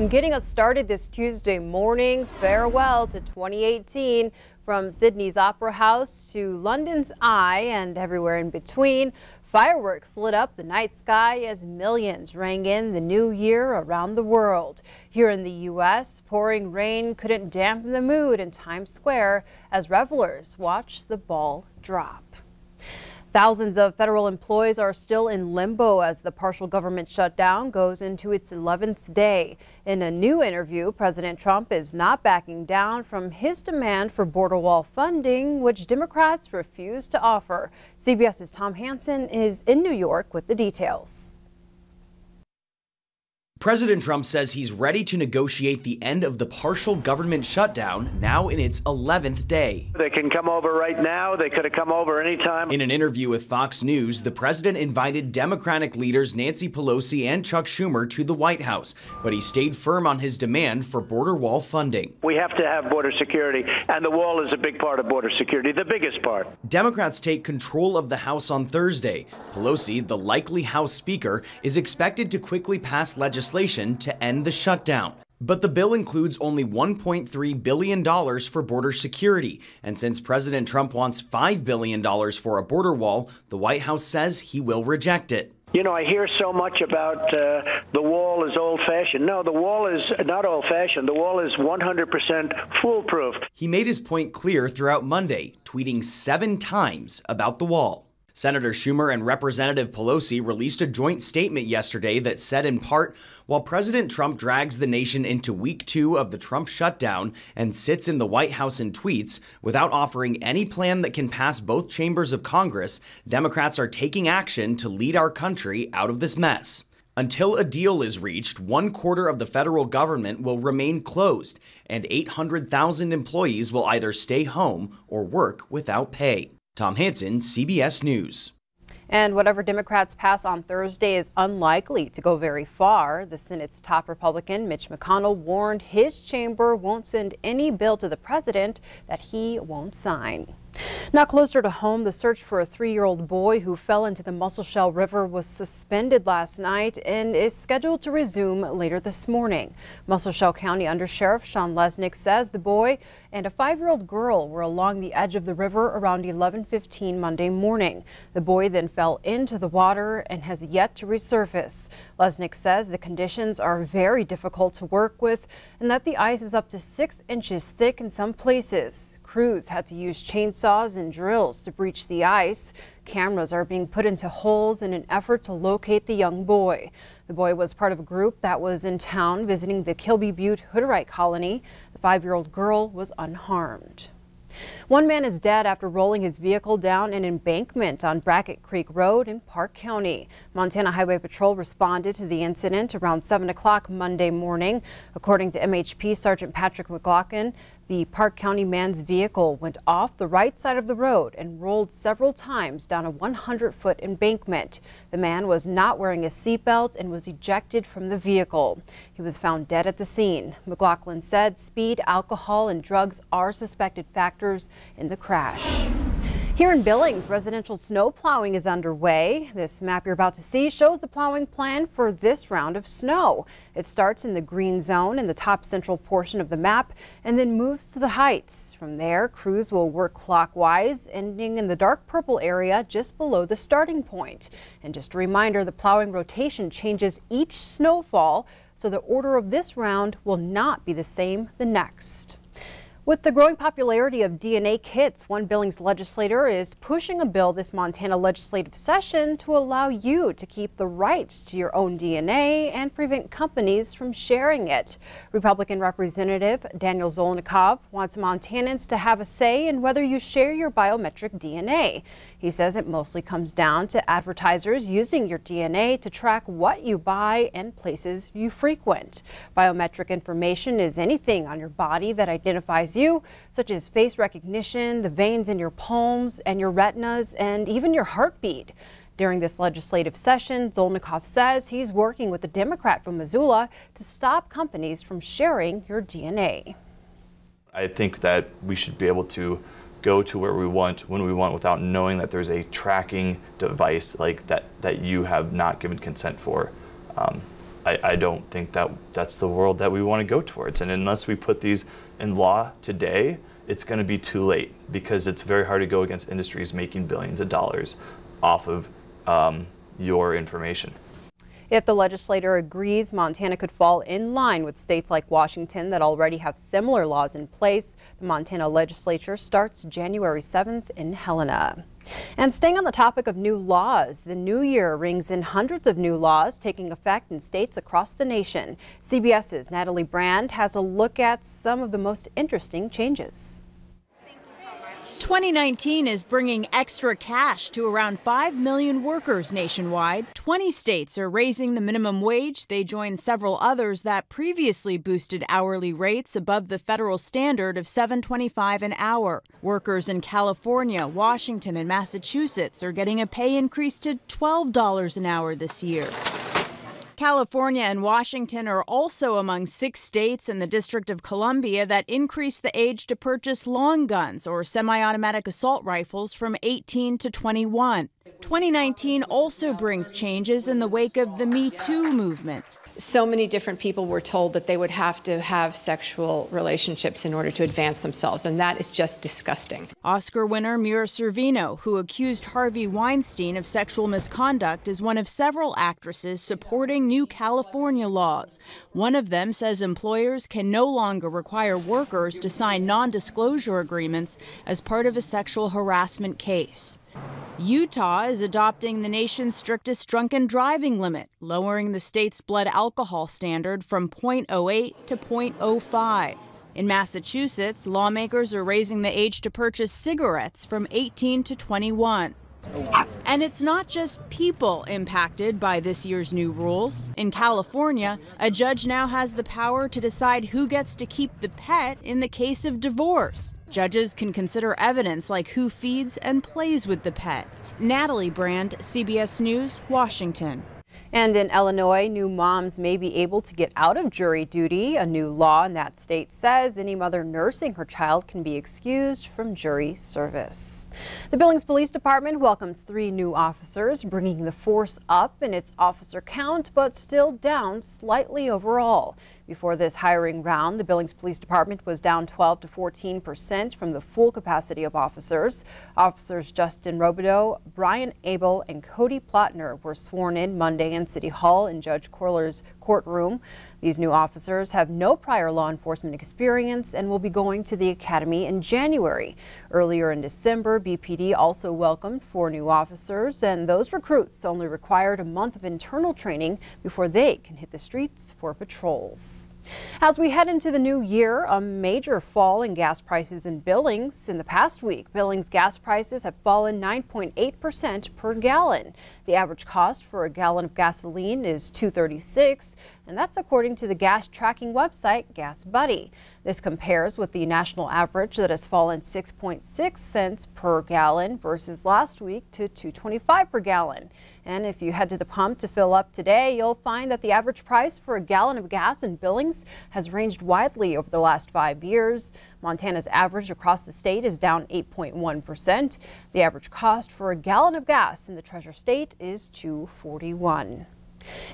And getting us started this Tuesday morning, farewell to 2018. From Sydney's Opera House to London's Eye and everywhere in between, fireworks lit up the night sky as millions rang in the new year around the world. Here in the U.S., pouring rain couldn't dampen the mood in Times Square as revelers watched the ball drop. Thousands of federal employees are still in limbo as the partial government shutdown goes into its 11th day. In a new interview, President Trump is not backing down from his demand for border wall funding, which Democrats refuse to offer. CBS's Tom Hansen is in New York with the details. President Trump says he's ready to negotiate the end of the partial government shutdown, now in its 11th day. They can come over right now. They could have come over anytime. In an interview with Fox News, the president invited Democratic leaders Nancy Pelosi and Chuck Schumer to the White House, but he stayed firm on his demand for border wall funding. We have to have border security, and the wall is a big part of border security, the biggest part. Democrats take control of the House on Thursday. Pelosi, the likely House Speaker, is expected to quickly pass legislation to end the shutdown. But the bill includes only $1.3 billion for border security. And since President Trump wants $5 billion for a border wall, the White House says he will reject it. You know, I hear so much about the wall is old-fashioned. No, the wall is not old-fashioned. The wall is 100% foolproof. He made his point clear throughout Monday, tweeting 7 times about the wall. Senator Schumer and Representative Pelosi released a joint statement yesterday that said in part, while President Trump drags the nation into week 2 of the Trump shutdown and sits in the White House and tweets without offering any plan that can pass both chambers of Congress, Democrats are taking action to lead our country out of this mess. Until a deal is reached, 1/4 of the federal government will remain closed, and 800,000 employees will either stay home or work without pay. Tom Hansen, CBS News. And whatever Democrats pass on Thursday is unlikely to go very far. The Senate's top Republican, Mitch McConnell, warned his chamber won't send any bill to the president that he won't sign. Now closer to home, the search for a 3-year-old boy who fell into the Musselshell River was suspended last night and is scheduled to resume later this morning. Musselshell County Under Sheriff Sean Lesnick says the boy and a 5-year-old girl were along the edge of the river around 11:15 Monday morning. The boy then fell into the water and has yet to resurface. Lesnick says the conditions are very difficult to work with and that the ice is up to 6 inches thick in some places. Crews had to use chainsaws and drills to breach the ice. Cameras are being put into holes in an effort to locate the young boy. The boy was part of a group that was in town visiting the Kilby Butte Hutterite colony. The 5-year-old girl was unharmed. One man is dead after rolling his vehicle down an embankment on Brackett Creek Road in Park County. Montana Highway Patrol responded to the incident around 7 o'clock Monday morning. According to MHP Sergeant Patrick McLaughlin, the Park County man's vehicle went off the right side of the road and rolled several times down a 100-foot embankment. The man was not wearing a seatbelt and was ejected from the vehicle. He was found dead at the scene. McLaughlin said speed, alcohol, and drugs are suspected factors in the crash. Here in Billings, residential snow plowing is underway. This map you're about to see shows the plowing plan for this round of snow. It starts in the green zone in the top central portion of the map and then moves to the heights. From there, crews will work clockwise, ending in the dark purple area just below the starting point. And just a reminder, the plowing rotation changes each snowfall, so the order of this round will not be the same the next. With the growing popularity of DNA kits, one Billings legislator is pushing a bill this Montana legislative session to allow you to keep the rights to your own DNA and prevent companies from sharing it. Republican Representative Daniel Zolnikov wants Montanans to have a say in whether you share your biometric DNA. He says it mostly comes down to advertisers using your DNA to track what you buy and places you frequent. Biometric information is anything on your body that identifies you, such as face recognition, the veins in your palms and your retinas, and even your heartbeat. During this legislative session, Zolnikov says he's working with a Democrat from Missoula to stop companies from sharing your DNA. I think that we should be able to go to where we want, when we want, without knowing that there's a tracking device like that you have not given consent for. I don't think that that's the world that we want to go towards. And unless we put these in law today, it's going to be too late, because it's very hard to go against industries making billions of dollars off of your information. If the legislature agrees, Montana could fall in line with states like Washington that already have similar laws in place. The Montana legislature starts January 7th in Helena. And staying on the topic of new laws, the new year rings in hundreds of new laws taking effect in states across the nation. CBS's Natalie Brand has a look at some of the most interesting changes. 2019 is bringing extra cash to around 5 million workers nationwide. 20 states are raising the minimum wage. They join several others that previously boosted hourly rates above the federal standard of $7.25 an hour. Workers in California, Washington, and Massachusetts are getting a pay increase to $12 an hour this year. California and Washington are also among 6 states and the District of Columbia that increased the age to purchase long guns or semi-automatic assault rifles from 18 to 21. 2019 also brings changes in the wake of the Me Too movement. So many different people were told that they would have to have sexual relationships in order to advance themselves, and that is just disgusting. Oscar winner Mira Sorvino, who accused Harvey Weinstein of sexual misconduct, is one of several actresses supporting new California laws. One of them says employers can no longer require workers to sign non-disclosure agreements as part of a sexual harassment case. Utah is adopting the nation's strictest drunken driving limit, lowering the state's blood alcohol standard from 0.08 to 0.05. In Massachusetts, lawmakers are raising the age to purchase cigarettes from 18 to 21. And it's not just people impacted by this year's new rules. In California, a judge now has the power to decide who gets to keep the pet in the case of divorce. Judges can consider evidence like who feeds and plays with the pet. Natalie Brand, CBS News, Washington. And in Illinois, new moms may be able to get out of jury duty. A new law in that state says any mother nursing her child can be excused from jury service. The Billings Police Department welcomes 3 new officers, bringing the force up in its officer count, but still down slightly overall. Before this hiring round, the Billings Police Department was down 12 to 14% from the full capacity of officers. Officers Justin Robideau, Brian Abel, and Cody Plotner were sworn in Monday in City Hall in Judge Corler's courtroom. These new officers have no prior law enforcement experience and will be going to the academy in January. Earlier in December, BPD also welcomed 4 new officers, and those recruits only required a month of internal training before they can hit the streets for patrols. As we head into the new year, a major fall in gas prices in Billings. In the past week, Billings gas prices have fallen 9.8% per gallon. The average cost for a gallon of gasoline is $2.36, and that's according to the gas tracking website Gas Buddy. This compares with the national average that has fallen 6.6 cents per gallon versus last week to $2.25 per gallon. And if you head to the pump to fill up today, you'll find that the average price for a gallon of gas in Billings has ranged widely over the last 5 years. Montana's average across the state is down 8.1%. The average cost for a gallon of gas in the Treasure State is $2.41.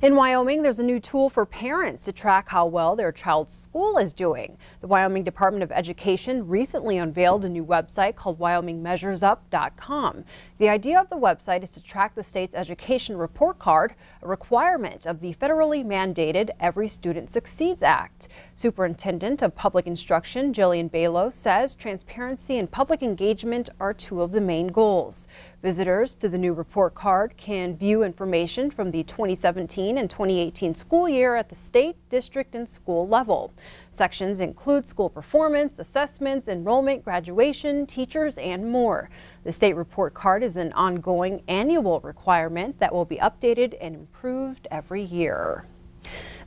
In Wyoming, there's a new tool for parents to track how well their child's school is doing. The Wyoming Department of Education recently unveiled a new website called WyomingMeasuresUp.com. The idea of the website is to track the state's education report card, a requirement of the federally mandated Every Student Succeeds Act. Superintendent of Public Instruction Jillian Balo says transparency and public engagement are 2 of the main goals. Visitors to the new report card can view information from the 2017 and 2018 school year at the state, district, and school level. Sections include school performance, assessments, enrollment, graduation, teachers, and more. The state report card is an ongoing annual requirement that will be updated and improved every year.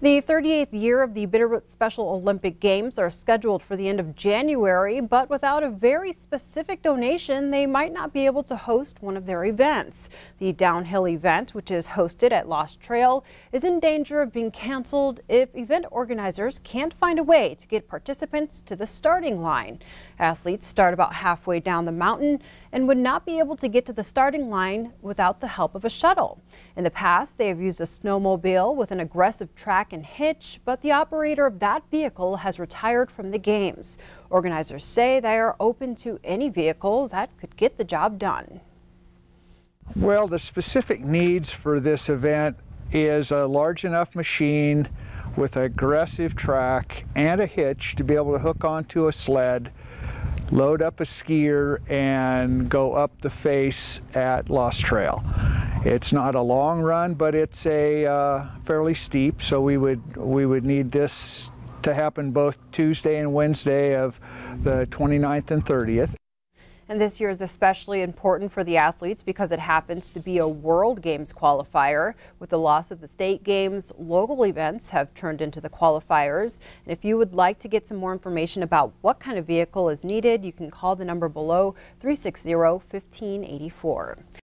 The 38th year of the Bitterroot Special Olympic Games are scheduled for the end of January, but without a very specific donation, they might not be able to host one of their events. The downhill event, which is hosted at Lost Trail, is in danger of being canceled if event organizers can't find a way to get participants to the starting line. Athletes start about halfway down the mountain and would not be able to get to the starting line without the help of a shuttle. In the past, they have used a snowmobile with an aggressive track and hitch, but the operator of that vehicle has retired from the games. Organizers say they are open to any vehicle that could get the job done. Well, the specific needs for this event is a large enough machine with an aggressive track and a hitch to be able to hook onto a sled, load up a skier, and go up the face at Lost Trail. It's not a long run, but it's a fairly steep, so we would need this to happen both Tuesday and Wednesday of the 29th and 30th. And this year is especially important for the athletes because it happens to be a World Games qualifier. With the loss of the state games, local events have turned into the qualifiers. And if you would like to get some more information about what kind of vehicle is needed, you can call the number below, 360-1584.